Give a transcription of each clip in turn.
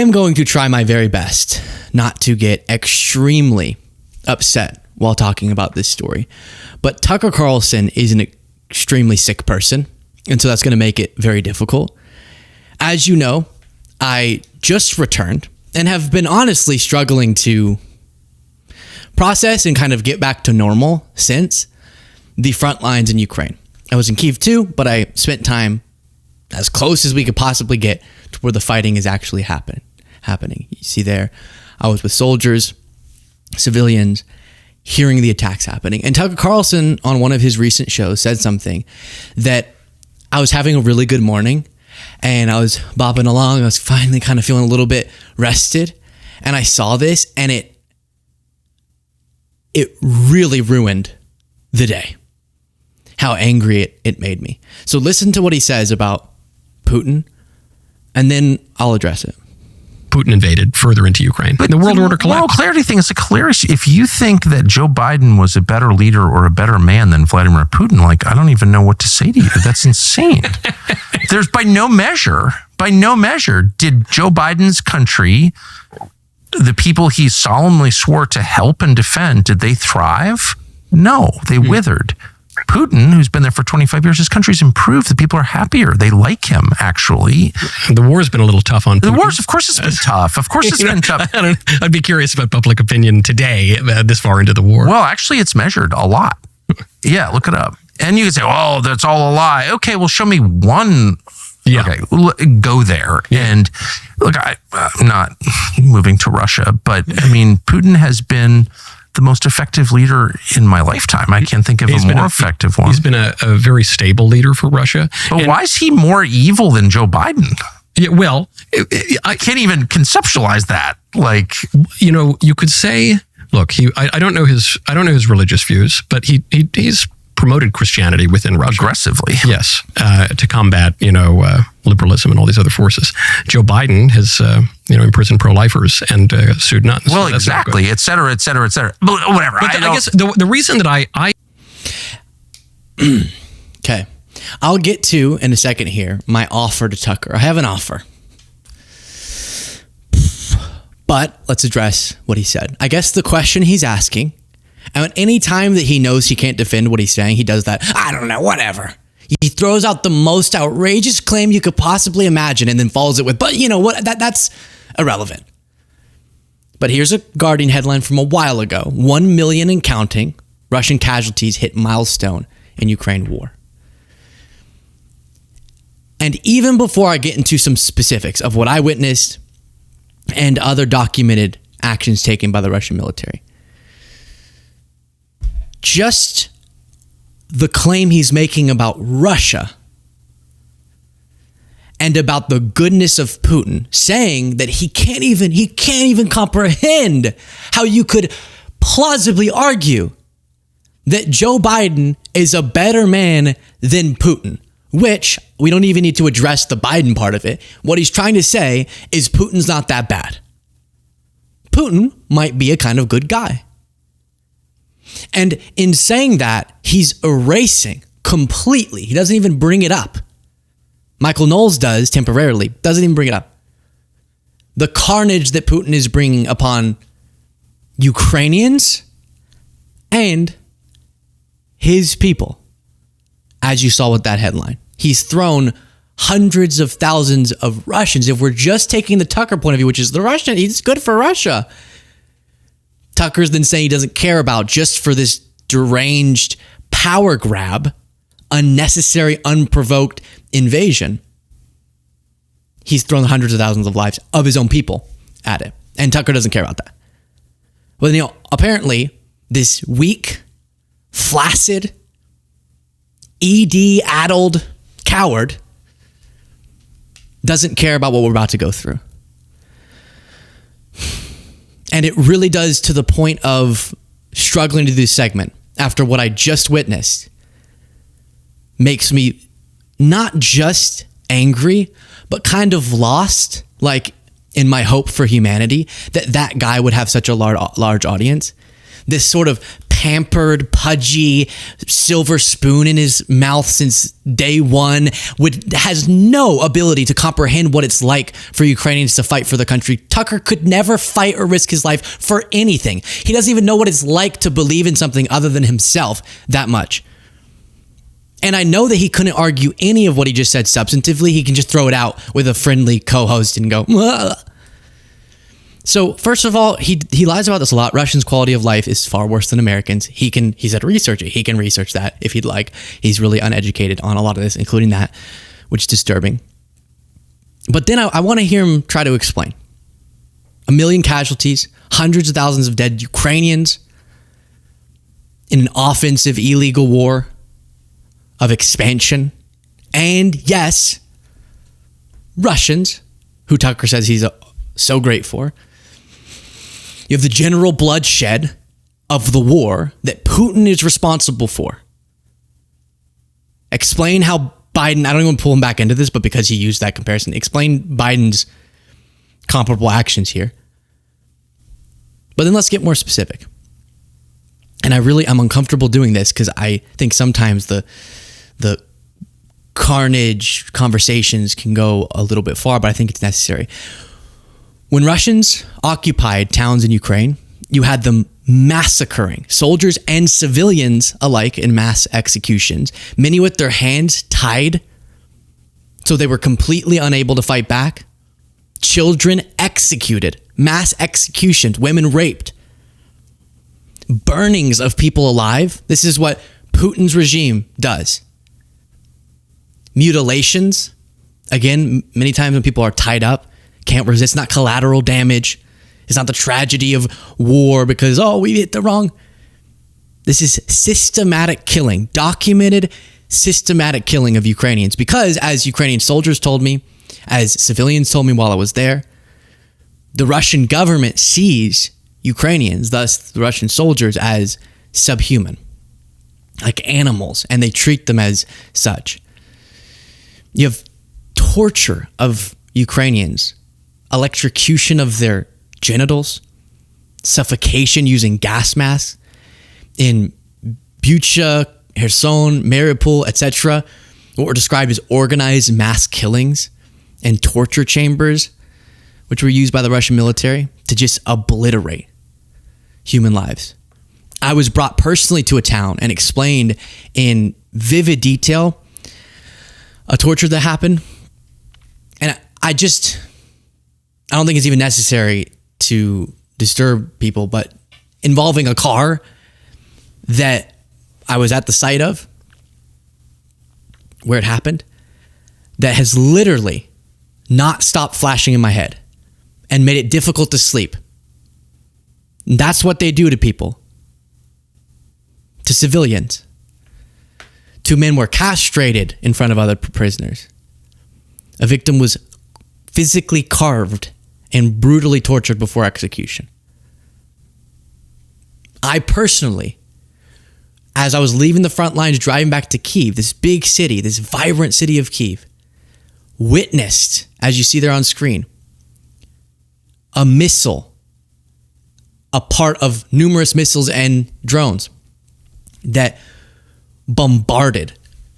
am going to try my very best not to get extremely upset while talking about this story. But Tucker Carlson is an extremely sick person, and so that's going to make it very difficult. As you know, I just returned and have been honestly struggling to process and kind of get back to normal since the front lines in Ukraine. I was in Kyiv too, but I spent time as close as we could possibly get to where the fighting is actually happening. You see there, I was with soldiers, civilians, hearing the attacks happening. And Tucker Carlson, on one of his recent shows, said something that I was having a really good morning and I was bopping along. I was finally kind of feeling a little bit rested. And I saw this and it really ruined the day. How angry it made me. So listen to what he says about Putin, and then I'll address it. Putin invaded further into Ukraine. But the world order collapsed. Moral clarity thing is a clear issue. If you think that Joe Biden was a better leader or a better man than Vladimir Putin, like, I don't even know what to say to you. That's insane. There's by no measure, did Joe Biden's country, the people he solemnly swore to help and defend, did they thrive? No, they withered. Putin, who's been there for 25 years, his country's improved. The people are happier. They like him, actually. The war's been a little tough on Putin. The war's, of course, it's been tough. Of course, it's been tough. I'd be curious about public opinion today, this far into the war. Well, actually, it's measured a lot. Yeah, look it up. And you can say, oh, that's all a lie. Okay, well, show me one. Yeah. Okay, go there. Yeah. And look, I'm not moving to Russia, but I mean, Putin has been the most effective leader in my lifetime. I can't think of a more effective one. He's been a very stable leader for Russia. But why is he more evil than Joe Biden? Yeah, well, I can't even conceptualize that. Like, you know, you could say, look, I don't know his religious views, but he's promoted Christianity within Russia aggressively. Yes, to combat liberalism and all these other forces. Joe Biden has imprisoned pro-lifers and sued nuns. Well, so exactly, et cetera, et cetera, et cetera. But whatever. But I guess the reason that I okay, I'll get to in a second here my offer to Tucker. I have an offer. But let's address what he said. I guess the question he's asking, and any time that he knows he can't defend what he's saying, he does that, I don't know, whatever. He throws out the most outrageous claim you could possibly imagine and then follows it with, but you know what, that's irrelevant. But here's a Guardian headline from a while ago. 1 million and counting Russian casualties hit milestone in Ukraine war. And even before I get into some specifics of what I witnessed and other documented actions taken by the Russian military, just the claim he's making about Russia and about the goodness of Putin, saying that he can't even comprehend how you could plausibly argue that Joe Biden is a better man than Putin, which we don't even need to address the Biden part of it. What he's trying to say is Putin's not that bad. Putin might be a kind of good guy. And in saying that, he's erasing completely. He doesn't even bring it up. Michael Knowles does temporarily, doesn't even bring it up. The carnage that Putin is bringing upon Ukrainians and his people, as you saw with that headline. He's thrown hundreds of thousands of Russians. If we're just taking the Tucker point of view, which is the Russian, he's good for Russia. Tucker's then saying he doesn't care about, just for this deranged power grab, unnecessary, unprovoked invasion. He's thrown hundreds of thousands of lives of his own people at it. And Tucker doesn't care about that. But apparently this weak, flaccid, ED-addled coward doesn't care about what we're about to go through. And it really does, to the point of struggling to do this segment after what I just witnessed, makes me not just angry, but kind of lost, like in my hope for humanity, that guy would have such a large audience. this sort of pampered, pudgy, silver spoon in his mouth since day one, has no ability to comprehend what it's like for Ukrainians to fight for the country. Tucker could never fight or risk his life for anything. He doesn't even know what it's like to believe in something other than himself that much. And I know that he couldn't argue any of what he just said substantively. He can just throw it out with a friendly co-host and go, ugh. So first of all, he lies about this a lot. Russians' quality of life is far worse than Americans. He said research it. He can research that if he'd like. He's really uneducated on a lot of this, including that, which is disturbing. But then I want to hear him try to explain. 1 million casualties, hundreds of thousands of dead Ukrainians in an offensive illegal war of expansion. And yes, Russians, who Tucker says he's so great for. You have the general bloodshed of the war that Putin is responsible for. Explain how Biden, I don't even pull him back into this, but because he used that comparison, explain Biden's comparable actions here. But then let's get more specific. And I'm uncomfortable doing this because I think sometimes the carnage conversations can go a little bit far, but I think it's necessary. When Russians occupied towns in Ukraine, you had them massacring soldiers and civilians alike in mass executions, many with their hands tied so they were completely unable to fight back. Children executed, mass executions, women raped, burnings of people alive. This is what Putin's regime does. Mutilations, again, many times when people are tied up, can't resist, not collateral damage. It's not the tragedy of war because, we hit the wrong. This is systematic killing, documented systematic killing of Ukrainians. Because as Ukrainian soldiers told me, as civilians told me while I was there, the Russian government sees Ukrainians, thus the Russian soldiers, as subhuman, like animals, and they treat them as such. You have torture of Ukrainians, electrocution of their genitals, suffocation using gas masks in Bucha, Kherson, Mariupol, etc. What were described as organized mass killings and torture chambers, which were used by the Russian military to just obliterate human lives. I was brought personally to a town and explained in vivid detail a torture that happened. And I don't think it's even necessary to disturb people, but involving a car that I was at the site of, where it happened, that has literally not stopped flashing in my head and made it difficult to sleep. That's what they do to people, to civilians. 2 men were castrated in front of other prisoners. A victim was physically carved and brutally tortured before execution. I personally, as I was leaving the front lines driving back to Kyiv, this big city, this vibrant city of Kyiv, witnessed, as you see there on screen, a missile, a part of numerous missiles and drones that bombarded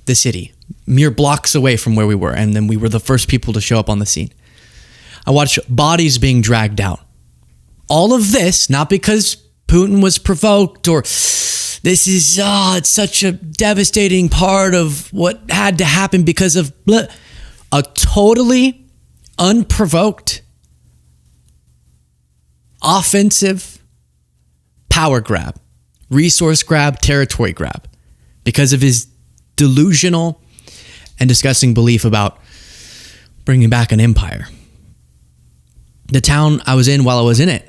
the city mere blocks away from where we were. And then we were the first people to show up on the scene. I watched bodies being dragged out. All of this, not because Putin was provoked or this is, it's such a devastating part of what had to happen because of a totally unprovoked, offensive power grab, resource grab, territory grab, because of his delusional and disgusting belief about bringing back an empire. The town I was in, while I was in it,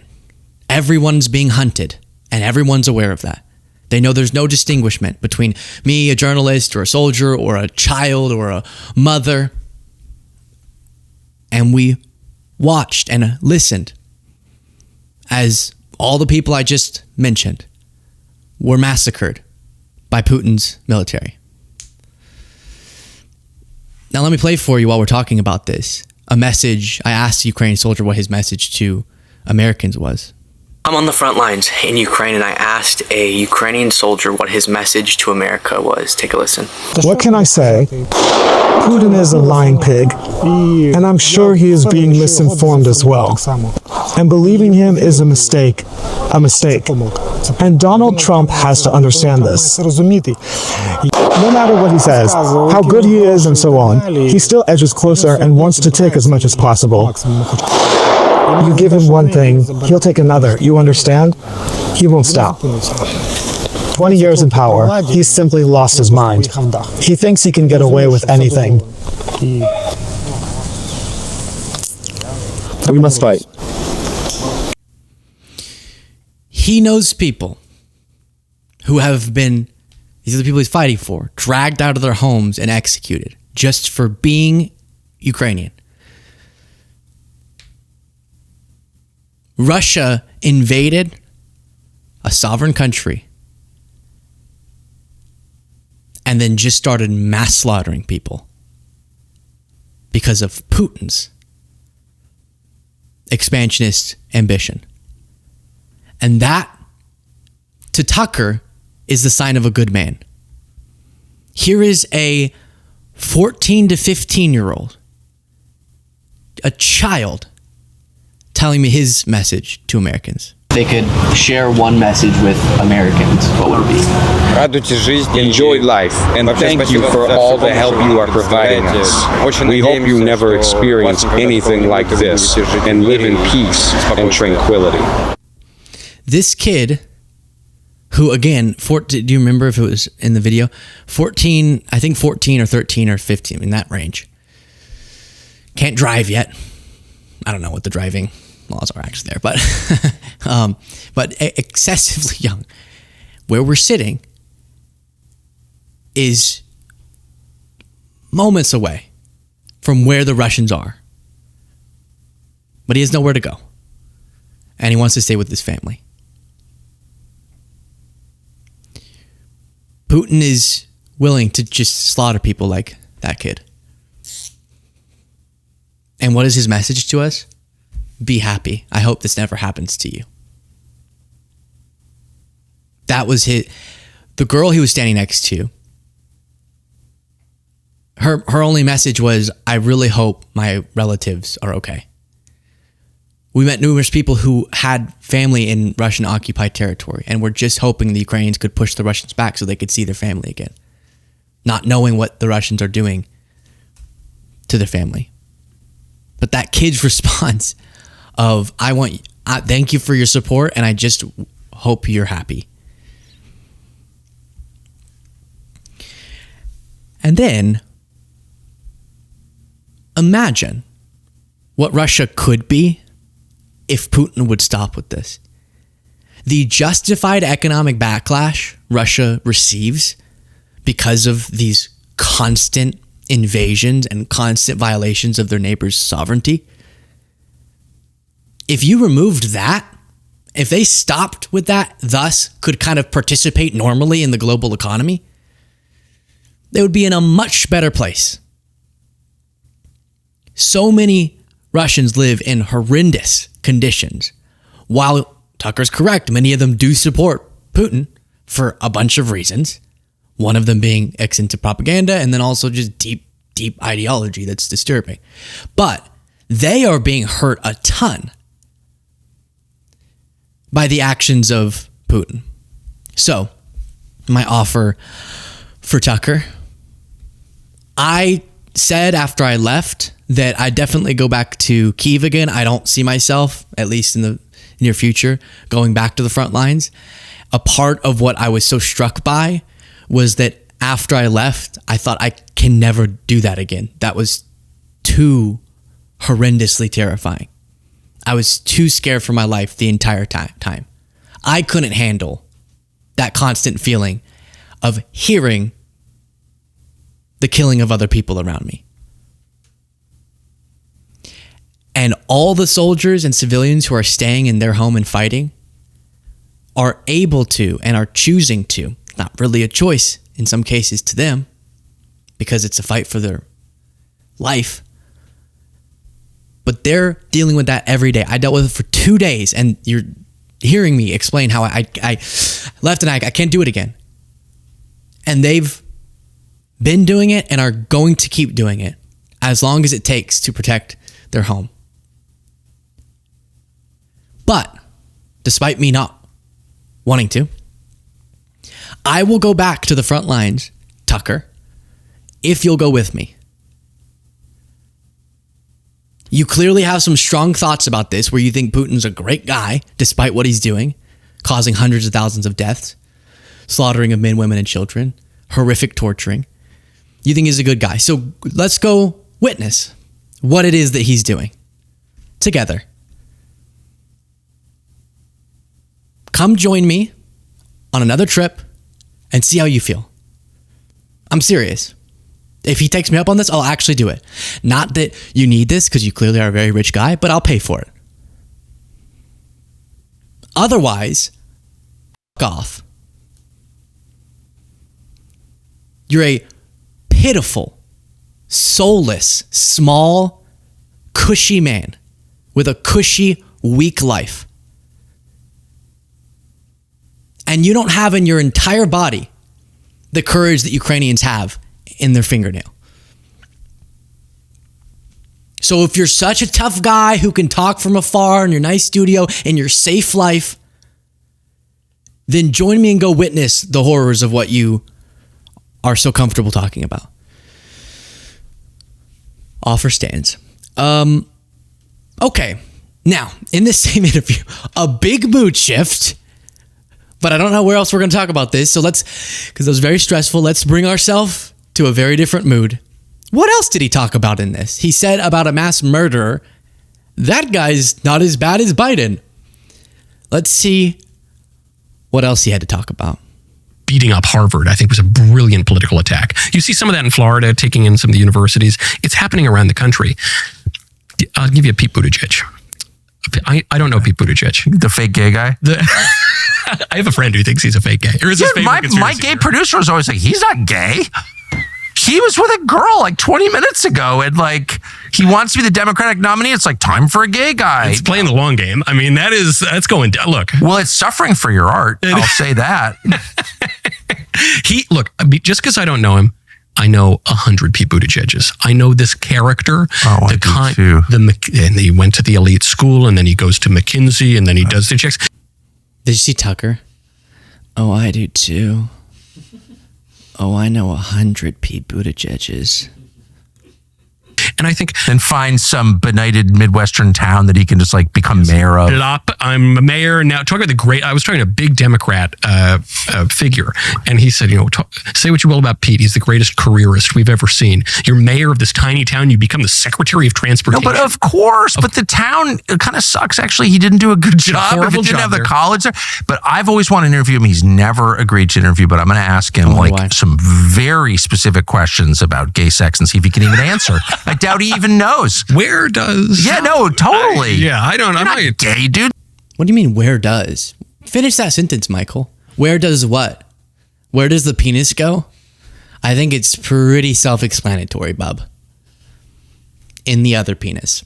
everyone's being hunted, and everyone's aware of that. They know there's no distinguishment between me, a journalist, or a soldier, or a child, or a mother. And we watched and listened as all the people I just mentioned were massacred by Putin's military. Now let me play for you while we're talking about this a message. I asked the Ukrainian soldier what his message to Americans was. I'm on the front lines in Ukraine, and I asked a Ukrainian soldier what his message to America was. Take a listen. What can I say? Putin is a lying pig, and I'm sure he is being misinformed as well. And believing him is a mistake. And Donald Trump has to understand this. No matter what he says, how good he is and so on, he still edges closer and wants to take as much as possible. You give him one thing, he'll take another. You understand? He won't stop. 20 years in power, he's simply lost his mind. He thinks he can get away with anything. We must fight. He knows people who have been, these are the people he's fighting for, dragged out of their homes and executed just for being Ukrainian. Russia invaded a sovereign country and then just started mass slaughtering people because of Putin's expansionist ambition. And that, to Tucker, is the sign of a good man. Here is a 14 to 15-year-old, a child, telling me his message to Americans. They could share one message with Americans, what would it be? Enjoy life, and thank you for all the help you are providing us. We hope you never experience anything like this and live in peace and tranquility. This kid, who again, do you remember if it was in the video? 14, I think 14 or 13 or 15, in that range. Can't drive yet. I don't know what the driving laws are actually there, but excessively young. Where we're sitting is moments away from where the Russians are. But he has nowhere to go. And he wants to stay with his family. Putin is willing to just slaughter people like that kid. And what is his message to us? Be happy. I hope this never happens to you. That was the girl he was standing next to. Her only message was, I really hope my relatives are okay. We met numerous people who had family in Russian occupied territory and were just hoping the Ukrainians could push the Russians back so they could see their family again, not knowing what the Russians are doing to their family. But that kid's response of, thank you for your support, and I just hope you're happy. And then imagine what Russia could be if Putin would stop with this. The justified economic backlash Russia receives because of these constant invasions and constant violations of their neighbors' sovereignty. If you removed that, if they stopped with that, thus could kind of participate normally in the global economy, they would be in a much better place. So many Russians live in horrendous conditions. While Tucker's correct, many of them do support Putin for a bunch of reasons. One of them being into propaganda, and then also just deep ideology that's disturbing. But they are being hurt a ton by the actions of Putin. So, my offer for Tucker, I said after I left that I definitely go back to Kyiv again. I don't see myself, at least in the near future, going back to the front lines. A part of what I was so struck by was that after I left, I thought I can never do that again. That was too horrendously terrifying. I was too scared for my life the entire time. I couldn't handle that constant feeling of hearing the killing of other people around me. And all the soldiers and civilians who are staying in their home and fighting are able to and are choosing to, not really a choice in some cases to them, because it's a fight for their life, but they're dealing with that every day. I dealt with it for 2 days, and hearing me explain how I left and I can't do it again. And they've been doing it and are going to keep doing it as long as it takes to protect their home. But despite me not wanting to, I will go back to the front lines, Tucker, if you'll go with me. You clearly have some strong thoughts about this where you think Putin's a great guy despite what he's doing, causing hundreds of thousands of deaths, slaughtering of men, women, and children, horrific torturing. You think he's a good guy. So let's go witness what it is that he's doing together. Come join me on another trip and see how you feel. I'm serious. If he takes me up on this, I'll actually do it. Not that you need this because you clearly are a very rich guy, but I'll pay for it. Otherwise, f*** off. You're a pitiful, soulless, small, cushy man with a cushy, weak life. And you don't have in your entire body the courage that Ukrainians have in their fingernail. So if you're such a tough guy who can talk from afar in your nice studio in your safe life, then join me and go witness the horrors of what you are so comfortable talking about. Offer stands. Okay. Now, in this same interview, a big mood shift, but I don't know where else we're going to talk about this. So because it was very stressful, let's bring ourselves to a very different mood. What else did he talk about in this? He said about a mass murderer, that guy's not as bad as Biden. Let's see what else he had to talk about. Beating up Harvard, I think, was a brilliant political attack. You see some of that in Florida, taking in some of the universities. It's happening around the country. I'll give you a Pete Buttigieg. I don't know Pete Buttigieg. The fake gay guy? I have a friend who thinks he's a fake gay. Or is his favorite my gay producer was always like, he's not gay. He was with a girl like 20 minutes ago and like he wants to be the Democratic nominee. It's like time for a gay guy. It's playing the long game. I mean, that's going down. Look. Well, it's suffering for your art. I'll say that. Just because I don't know him, I know 100 Pete Buttigiegs. I know this character. Oh, I do too. And he went to the elite school and then he goes to McKinsey and then he does the checks. Did you see Tucker? Oh, I do too. Oh, I know 100 Pete Buttigiegs. And I think... Then find some benighted Midwestern town that he can just like become mayor of. I'm a mayor now. Talk about I was talking to a big Democrat figure, and he said, say what you will about Pete. He's the greatest careerist we've ever seen. You're mayor of this tiny town. You become the Secretary of Transportation. No, but of course. But the town kind of sucks. Actually, he didn't do a good job. If he didn't have the college there. But I've always wanted to interview him. He's never agreed to interview, but I'm going to ask him some very specific questions about gay sex and see if he can even answer. I doubt he even knows. Where does... Yeah, no, totally. I don't... I'm not gay, dude. What do you mean, where does? Finish that sentence, Michael. Where does what? Where does the penis go? I think it's pretty self-explanatory, bub. In the other penis.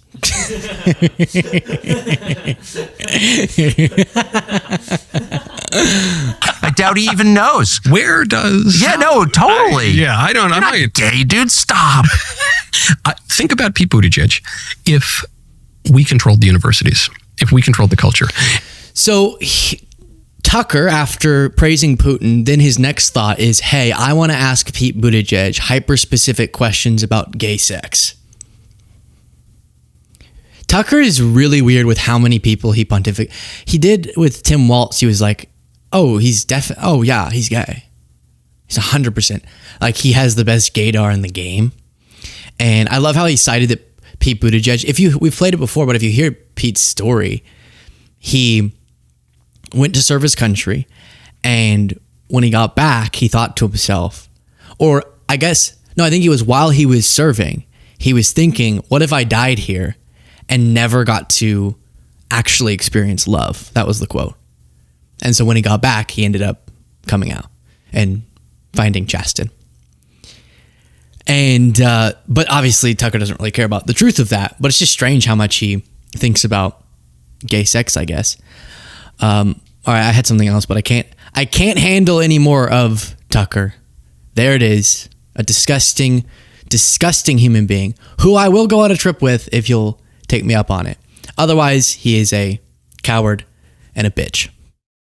I doubt he even knows. Where does... Yeah, no, totally. I don't... I'm not gay, dude. Stop. Think about Pete Buttigieg. If we controlled the universities, if we controlled the culture. So Tucker, after praising Putin, then his next thought is, hey, I want to ask Pete Buttigieg hyper-specific questions about gay sex. Tucker is really weird with how many people he pontificates. He did with Tim Waltz. He was like, oh, he's definitely, oh yeah, he's gay. He's 100%. Like he has the best gaydar in the game. And I love how he cited that Pete Buttigieg, we've played it before, but if you hear Pete's story, he went to serve his country. And when he got back, he thought to himself, or I think it was while he was serving, he was thinking, what if I died here and never got to actually experience love? That was the quote. And so when he got back, he ended up coming out and finding Chasten. And, but obviously Tucker doesn't really care about the truth of that, but it's just strange how much he thinks about gay sex, I guess. All right, I had something else, but I can't handle any more of Tucker. There it is. A disgusting human being who I will go on a trip with if you'll take me up on it. Otherwise, he is a coward and a bitch.